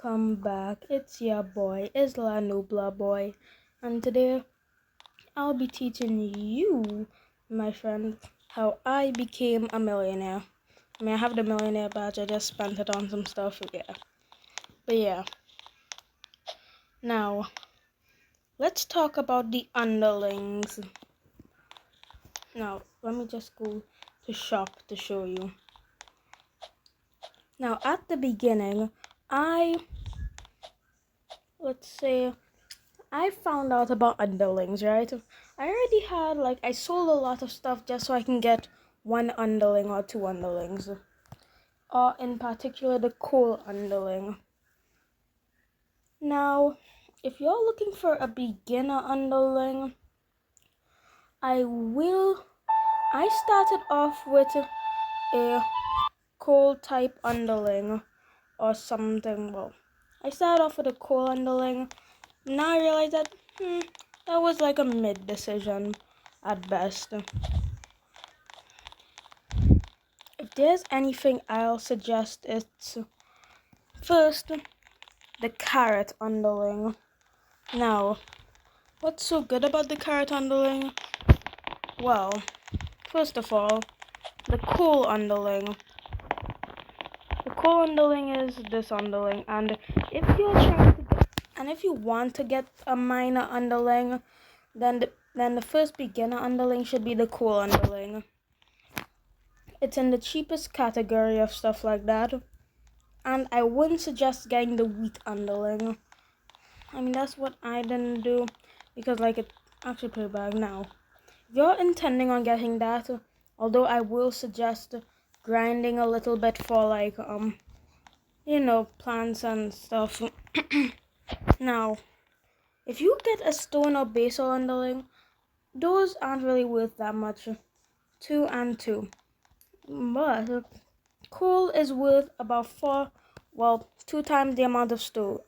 Welcome back. It's your boy, Isla Nubla Boy, and today I'll be teaching you, my friend, how I became a millionaire. I have the millionaire badge, I just spent it on some stuff, But yeah. Now, let's talk about the underlings. Now, let me just go to shop to show you. Now, at the beginning, I found out about underlings, right? I already had, I sold a lot of stuff just so I can get one underling or two underlings. Or in particular, the coal underling. Now, if you're looking for a beginner underling, I started off with a coal type underling or something. Well, I started off with a coal underling. Now I realized that that was like a mid decision at best. If there's anything I'll suggest, it's first the carrot underling. Now, what's so good about the carrot underling? Well, first of all, the coal underling. The coal underling is this underling, and if you want to get a minor underling, then the first beginner underling should be the coal underling. It's in the cheapest category of stuff like that. And I wouldn't suggest getting the wheat underling. That's what I didn't do because it's actually pretty bad now. If you're intending on getting that, although I will suggest grinding a little bit for plants and stuff. Now, if you get a stone or basal underling, those aren't really worth that much. 2 and 2. But coal is worth about 2 times the amount of stone.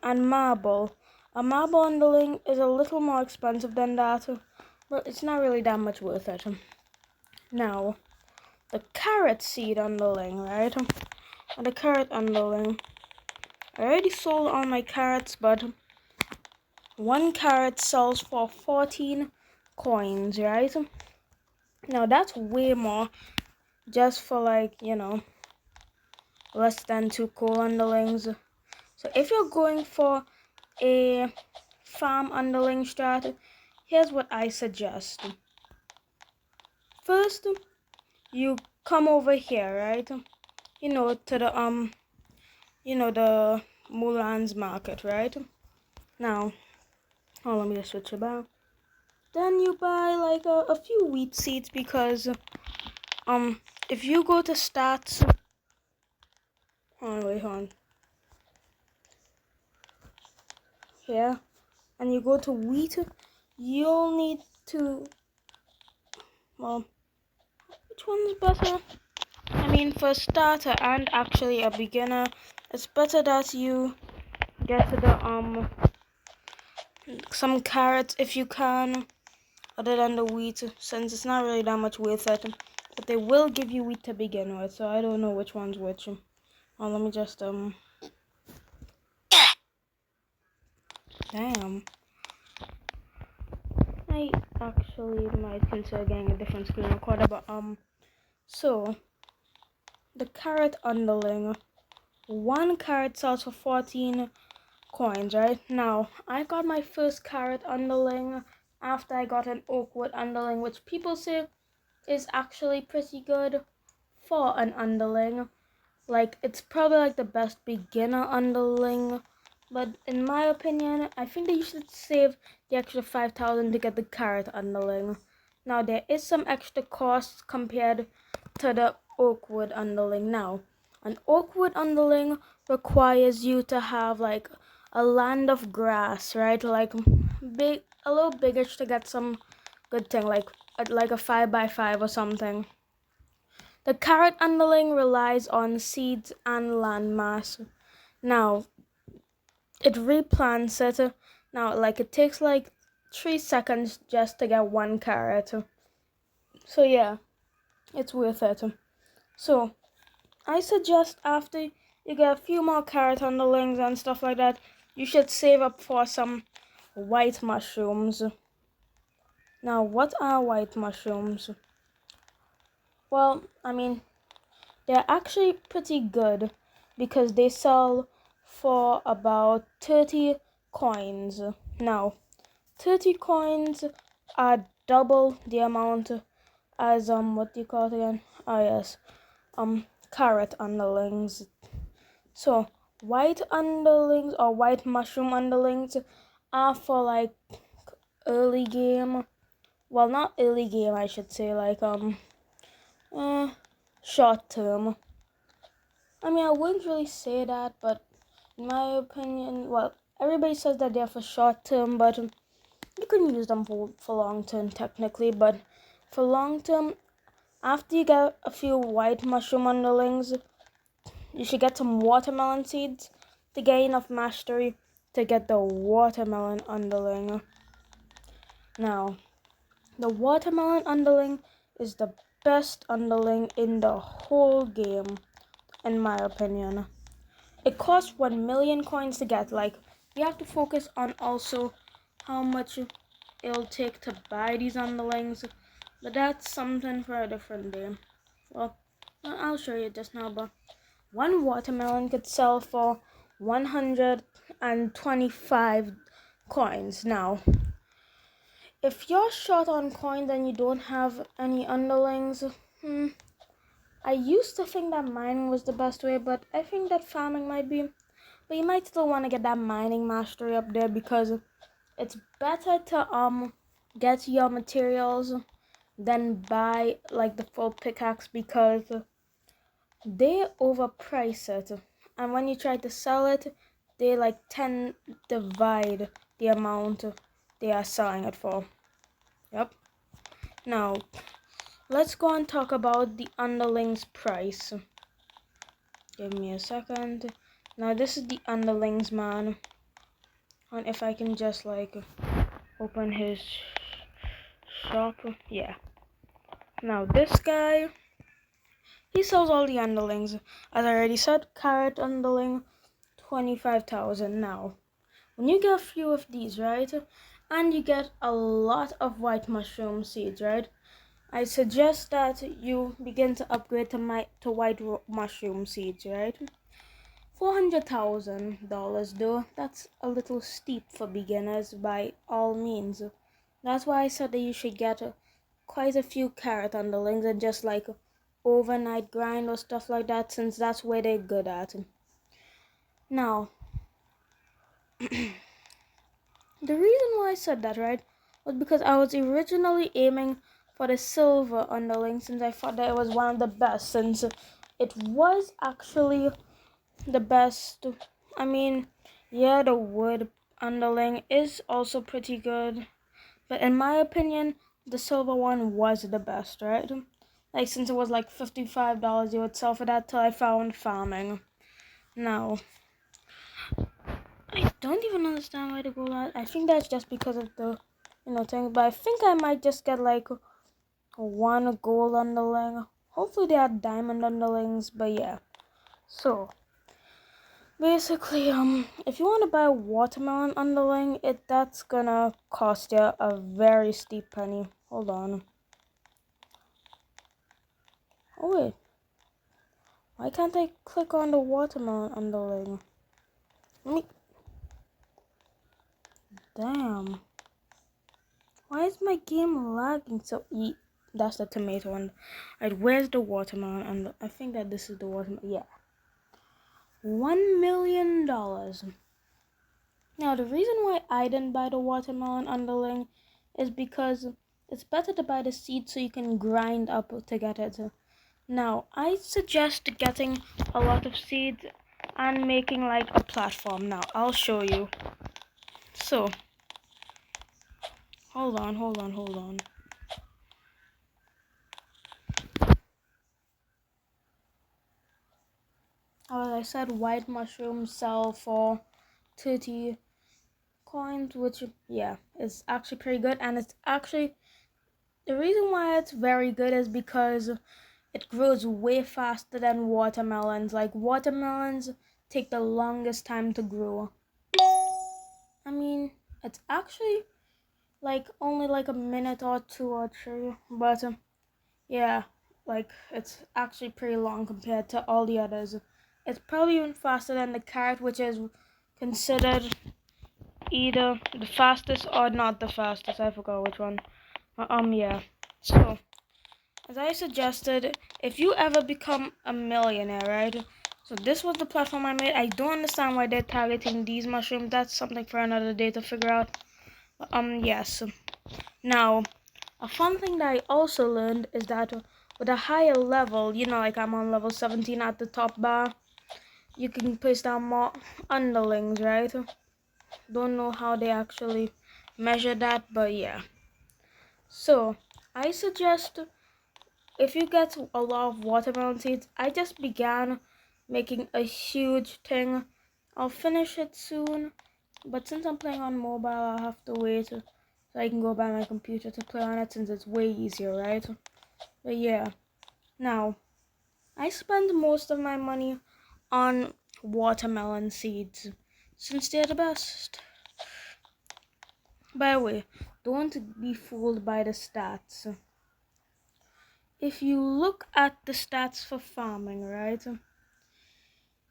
And marble. A marble underling is a little more expensive than that, but it's not really that much worth it. Now, the carrot seed underling, right? And the carrot underling. I already sold all my carrots, but one carrot sells for 14 coins, right? Now that's way more just for less than 2 coal underlings. So if you're going for a farm underling strat, here's what I suggest. First, you come over here, right? To the the Mulan's market, right? Now, let me just switch it back. Then you buy a few wheat seeds because if you go to stats, hold on. Here, and you go to wheat, you'll need to, which one's better? For a starter and actually a beginner, it's better that you get the some carrots if you can, other than the wheat, since it's not really that much worth it. But they will give you wheat to begin with, so I don't know which one's which. Let me just damn. I actually might consider getting a different screen recorder, but so the carrot underling. One carrot sells for 14 coins, right? Now, I got my first carrot underling after I got an oakwood underling, which people say is actually pretty good for an underling. It's probably the best beginner underling, but in my opinion, I think that you should save the extra 5,000 to get the carrot underling. Now, there is some extra costs compared to the oakwood underling. Now, an oakwood underling requires you to have a land of grass, right? A little biggish to get some good thing, like a 5x5 or something. The carrot underling relies on seeds and land mass. Now, it replants it. Now, it takes 3 seconds just to get one carrot. So yeah, it's worth it. So, I suggest after you get a few more carrot underlings and stuff like that, you should save up for some white mushrooms. Now, what are white mushrooms? Well, I mean, they're actually pretty good because they sell for about 30 coins. Now, 30 coins are double the amount as what do you call it again? Oh yes, carrot underlings. So white underlings or white mushroom underlings are for like early game. Well, not early game, I should say, like short term. I mean, I wouldn't really say that, but in my opinion, well, everybody says that they're for short term, but you can use them for long term technically. But for long term, after you get a few white mushroom underlings, you should get some watermelon seeds to gain enough mastery to get the watermelon underling. Now, the watermelon underling is the best underling in the whole game, in my opinion. It costs 1 million coins to get. Like, you have to focus on also how much it'll take to buy these underlings, but that's something for a different day. Well, I'll show you just now, but one watermelon could sell for 125 coins. Now, if you're short on coins and you don't have any underlings, I used to think that mining was the best way, but I think that farming might be. But you might still want to get that mining mastery up there because it's better to get your materials than buy like the full pickaxe because they overprice it, and when you try to sell it, they like 10 divide the amount they are selling it for. Yep. Now, let's go and talk about the underlings price. Give me a second. Now, this is the underlings man. And if I can just like open his shop. Yeah. Now, this guy, he sells all the underlings. As I already said, carrot underling, 25,000. Now, when you get a few of these, right, and you get a lot of white mushroom seeds, right, I suggest that you begin to upgrade to white mushroom seeds, right? $400,000 though, that's a little steep for beginners by all means. That's why I said that you should get quite a few carrot underlings and just like overnight grind or stuff like that, since that's where they're good at. Now, the reason why I said that, right, was because I was originally aiming for the silver underling, since I thought that it was one of the best, since it was actually the best. I mean, yeah, the wood underling is also pretty good, but in my opinion, the silver one was the best, right? Like, since it was like $55, you would sell for that till I found farming. Now, I don't even understand why they go that. I think that's just because of the, thing. But I think I might just get like one gold underling. Hopefully they are diamond underlings. But yeah. So basically, if you want to buy a watermelon underling, that's gonna cost you a very steep penny. Hold on. Oh wait. Why can't I click on the watermelon underling? Let me. Damn. Why is my game lagging so? That's the tomato one. Alright, where's the watermelon? And I think that this is the watermelon. Yeah. $1 million. Now, the reason why I didn't buy the watermelon underling is because it's better to buy the seed so you can grind up to get it. Now, I suggest getting a lot of seeds and making like a platform. Now, I'll show you. So, hold on. As I said, white mushrooms sell for 30 coins, which, yeah, is actually pretty good. And it's actually, the reason why it's very good is because it grows way faster than watermelons. Like watermelons take the longest time to grow. I mean, it's actually like only like a minute or 2 or 3, but yeah, like it's actually pretty long compared to all the others. It's probably even faster than the carrot, which is considered either the fastest or not the fastest. I forgot which one. Yeah. So, as I suggested, if you ever become a millionaire, right? So this was the platform I made. I don't understand why they're targeting these mushrooms. That's something for another day to figure out. Yes. Now, a fun thing that I also learned is that with a higher level, like I'm on level 17 at the top bar, you can place down more underlings, right? Don't know how they actually measure that, but yeah. So, I suggest if you get a lot of watermelon seeds, I just began making a huge thing. I'll finish it soon, but since I'm playing on mobile, I'll have to wait so I can go buy my computer to play on it since it's way easier, right? But yeah, now, I spend most of my money on watermelon seeds since they're the best. By the way, don't be fooled by the stats. If you look at the stats for farming, right,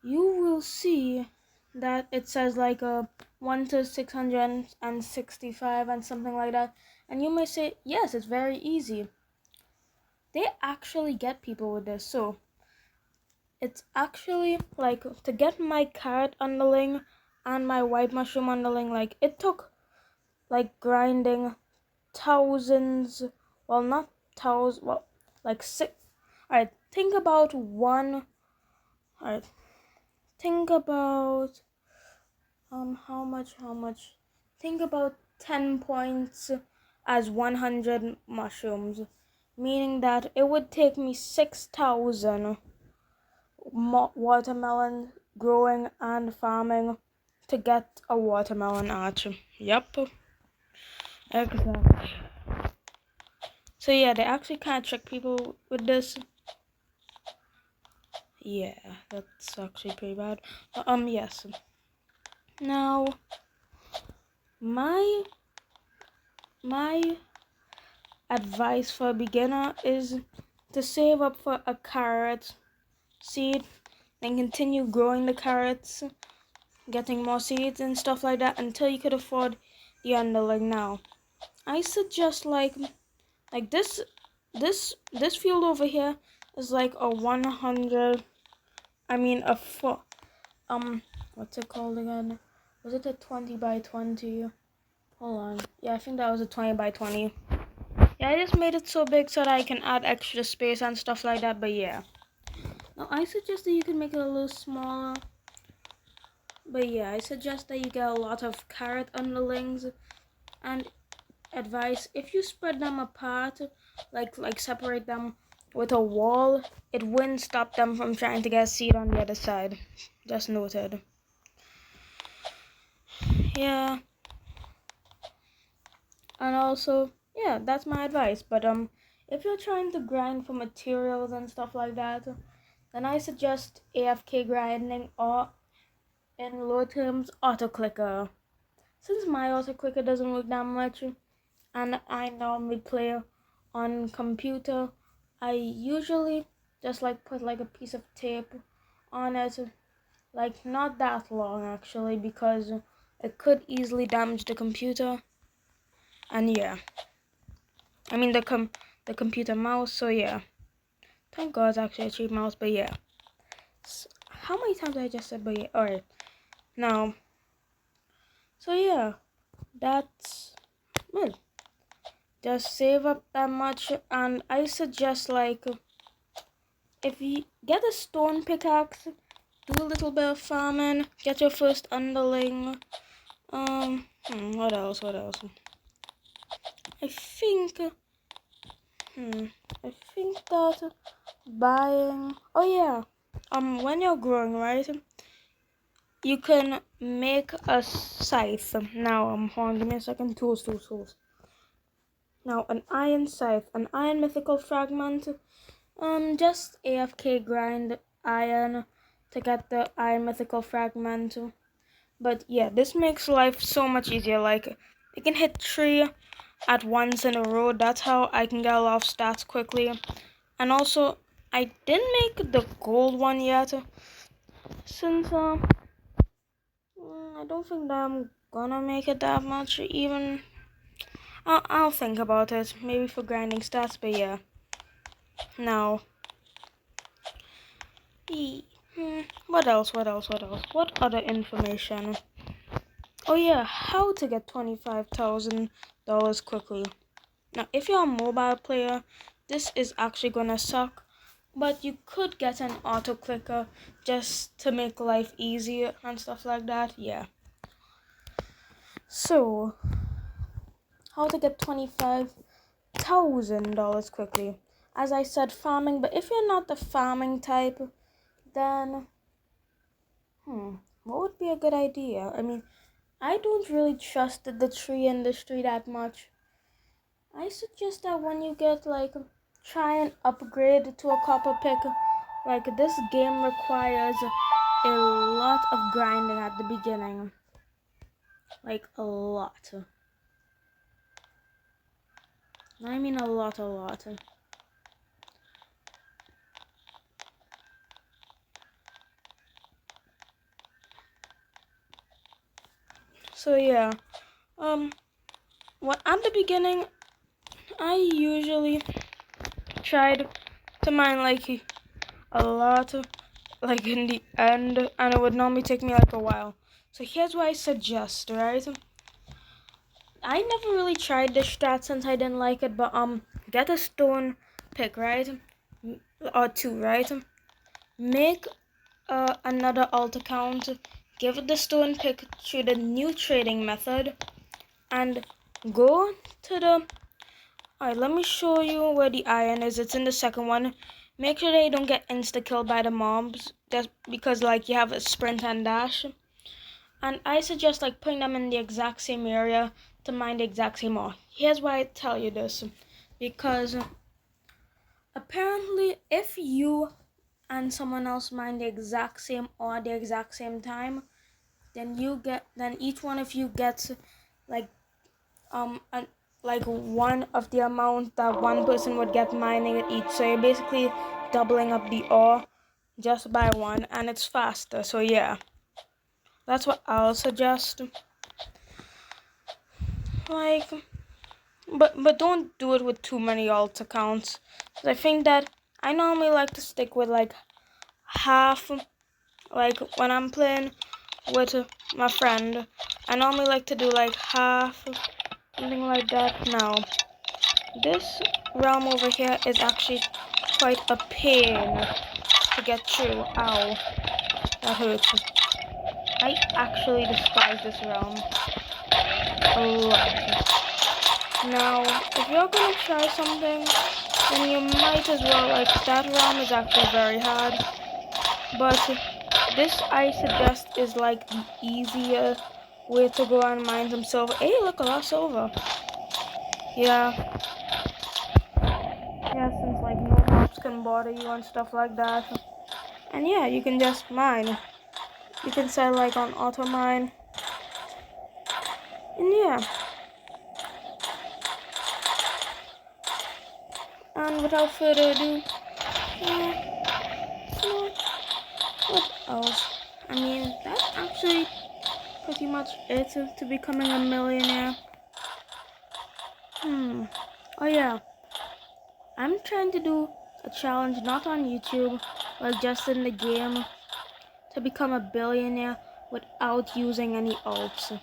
you will see that it says like a 1 to 665 and something like that. And you may say, yes, it's very easy. They actually get people with this. So it's actually like to get my carrot underling and my white mushroom underling, like it took like grinding thousands, well not thousands, well like six. Alright, think about one. Alright, think about how much? Think about 10 points as 100 mushrooms, meaning that it would take me 6,000 watermelon growing and farming to get a watermelon arch. Yep, exactly. So yeah, they actually kind of trick people with this. Yeah, that's actually pretty bad. Yes. Now, my advice for a beginner is to save up for a carrot seed, then continue growing the carrots, getting more seeds and stuff like that until you could afford the underling. Now, I suggest like this field over here is like a 100. I mean a foot. What's it called again? Was it a 20 by 20? Hold on. Yeah, I think that was a 20 by 20. Yeah, I just made it so big so that I can add extra space and stuff like that, but yeah. Now, I suggest that you can make it a little smaller. But yeah, I suggest that you get a lot of carrot underlings. And advice, if you spread them apart, like separate them with a wall, it wouldn't stop them from trying to get a seed on the other side. Just noted. Yeah. And also, yeah, that's my advice. But if you're trying to grind for materials and stuff like that, then I suggest AFK grinding, or in low terms, auto clicker. Since my auto clicker doesn't work that much, and I normally play on computer, I usually just like put like a piece of tape on it, like not that long actually, because it could easily damage the computer. And yeah, I mean the computer mouse. So yeah, thank God it's actually a cheap mouse. But yeah, how many times did I just said but yeah? All right, now. So yeah, that's well. Just save up that much, and I suggest like if you get a stone pickaxe, do a little bit of farming, get your first underling. What else? I think. I think that buying. Oh yeah. When you're growing, right? You can make a scythe. Now, hold on, give me a second. Tools. Now, an iron scythe, an iron mythical fragment, Just AFK grind iron to get the iron mythical fragment. But yeah, this makes life so much easier. Like, I can hit 3 at once in a row. That's how I can get a lot of stats quickly. And also, I didn't make the gold one yet, since I don't think that I'm gonna make it that much. Even I'll think about it, maybe for grinding stats. But yeah, now, what else? What other information? Oh yeah, how to get $25,000 quickly. Now, if you're a mobile player, this is actually gonna suck, but you could get an auto clicker just to make life easier and stuff like that. Yeah. So, how to get $25,000 quickly? As I said, farming. But if you're not the farming type, then what would be a good idea? I mean, I don't really trust the tree industry that much. I suggest that when you get try and upgrade to a copper pick. Like, this game requires a lot of grinding at the beginning. Like, a lot. I mean a lot. So yeah, at the beginning, I usually tried to mine a lot, like in the end, and it would normally take me like a while. So here's what I suggest, right? I never really tried this strat since I didn't like it, but get a stone pick, right? Or 2, right? Make another alt account, give it the stone pick through the new trading method, and go to the... Alright, let me show you where the iron is. It's in the second one. Make sure they don't get insta-killed by the mobs, just because you have a sprint and dash. And I suggest putting them in the exact same area to mine the exact same ore. Here's why I tell you this. Because apparently if you and someone else mine the exact same ore at the exact same time, then each one of you gets one of the amount that one person would get mining it each. So you're basically doubling up the ore just by 1, and it's faster. So yeah, that's what I'll suggest. But don't do it with too many alt accounts. I think that I normally like to stick with half. When I'm playing with my friend, I normally like to do half, something like that. Now, this realm over here is actually quite a pain to get through. Ow, that hurts. I actually despise this realm a lot. Now, if you're gonna try something, then you might as well, that realm is actually very hard. But this, I suggest, is the easier way to go and mine some silver. Hey, look, a lot of silver. Yeah, since no mobs can bother you and stuff like that. And yeah, you can just mine. You can set on auto mine. And yeah. And without further ado, what else? I mean, that's actually pretty much it to becoming a millionaire. Oh yeah, I'm trying to do a challenge not on YouTube, but just in the game, to become a billionaire without using any alts.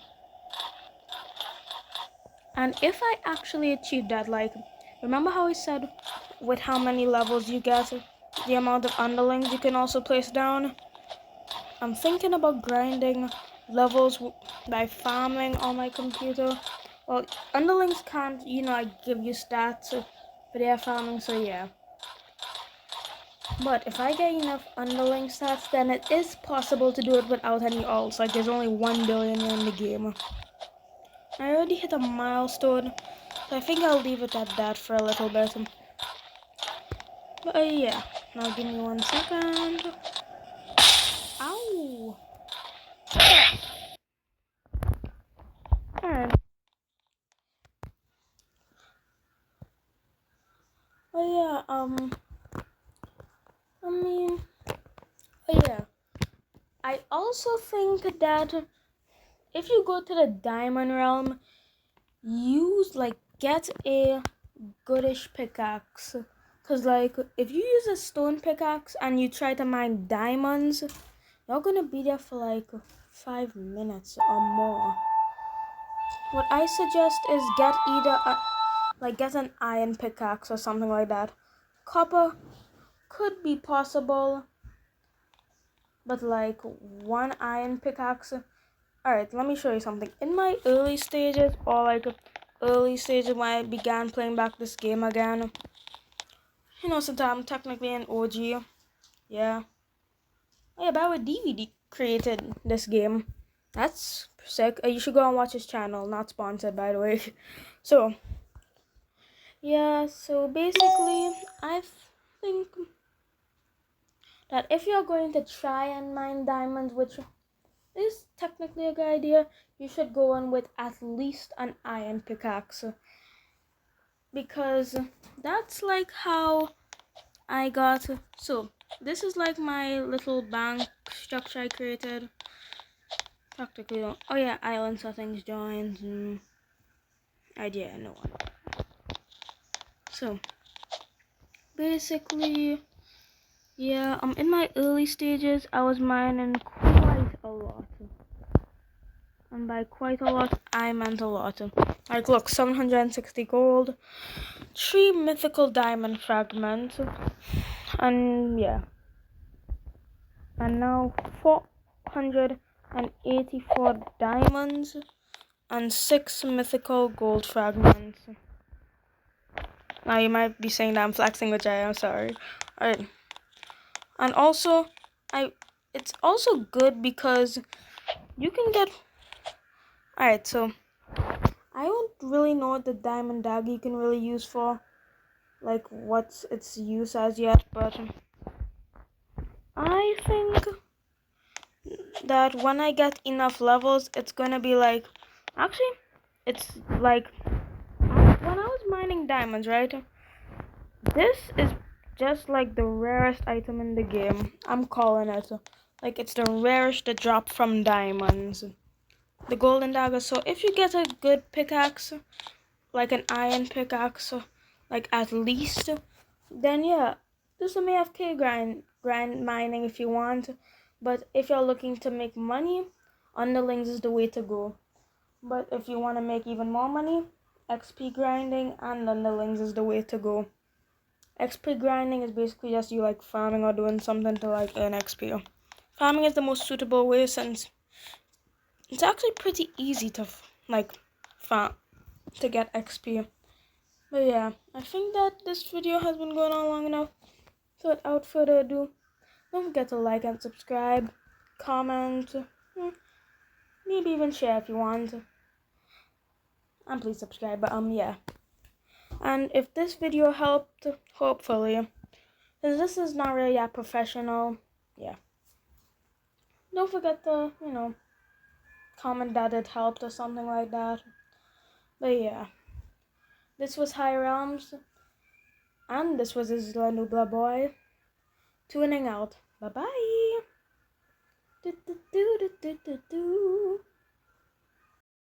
And if I actually achieve that, remember how I said with how many levels you get, the amount of underlings you can also place down? I'm thinking about grinding levels by farming on my computer. Well, underlings can't, give you stats for their farming, so yeah. But if I get enough underling stats, then it is possible to do it without any alts. There's only 1 billion in the game. I already hit a milestone, so I think I'll leave it at that for a little bit. Yeah, now give me 1 second. Ow! Alright. Yeah, I mean, yeah. I also think that if you go to the diamond realm, get a goodish pickaxe. Cause if you use a stone pickaxe and you try to mine diamonds, you're gonna be there for 5 minutes or more. What I suggest is get an iron pickaxe or something like that. Copper could be possible, but one iron pickaxe. Alright, let me show you something. In my early stages, or early stages when I began playing back this game again, since I'm technically an OG, yeah. Oh yeah, by the way, DVD created this game. That's sick. You should go and watch his channel. Not sponsored, by the way. So, yeah, so basically, I think that if you're going to try and mine diamonds, which is technically a good idea, you should go on with at least an iron pickaxe. Because that's how I got. So, this is my little bank structure I created. Practically don't. Oh yeah, island settings joins and idea no one. So basically, yeah, in my early stages I was mining quite a lot. And by quite a lot I meant a lot. Look, 760 gold, 3 mythical diamond fragments, and yeah. And now 484 diamonds and 6 mythical gold fragments. Now you might be saying that I'm flexing, which I am sorry. Alright. And also, it's also good because you can get. Alright, so I don't really know what the diamond dagger you can really use for, what's its use as yet, but I think that when I get enough levels, it's gonna be actually, it's when I was mining diamonds, right? This is just the rarest item in the game. I'm calling it. It's the rarest to drop from diamonds. The golden dagger. So if you get a good pickaxe, like an iron pickaxe, at least, then yeah, do some AFK grind mining if you want. But if you're looking to make money, underlings is the way to go. But if you want to make even more money, XP grinding and underlings is the way to go. XP grinding is basically just you farming or doing something to earn XP. Farming is the most suitable way since it's actually pretty easy to farm to get XP. But yeah, I think that this video has been going on long enough. So without further ado, don't forget to like and subscribe, comment, maybe even share if you want. And please subscribe, but yeah. And if this video helped, hopefully, because this is not really that professional, yeah. Don't forget to, comment that it helped or something like that. But yeah, this was High Realms, and this was Isla Nubla Boy, tuning out. Bye bye.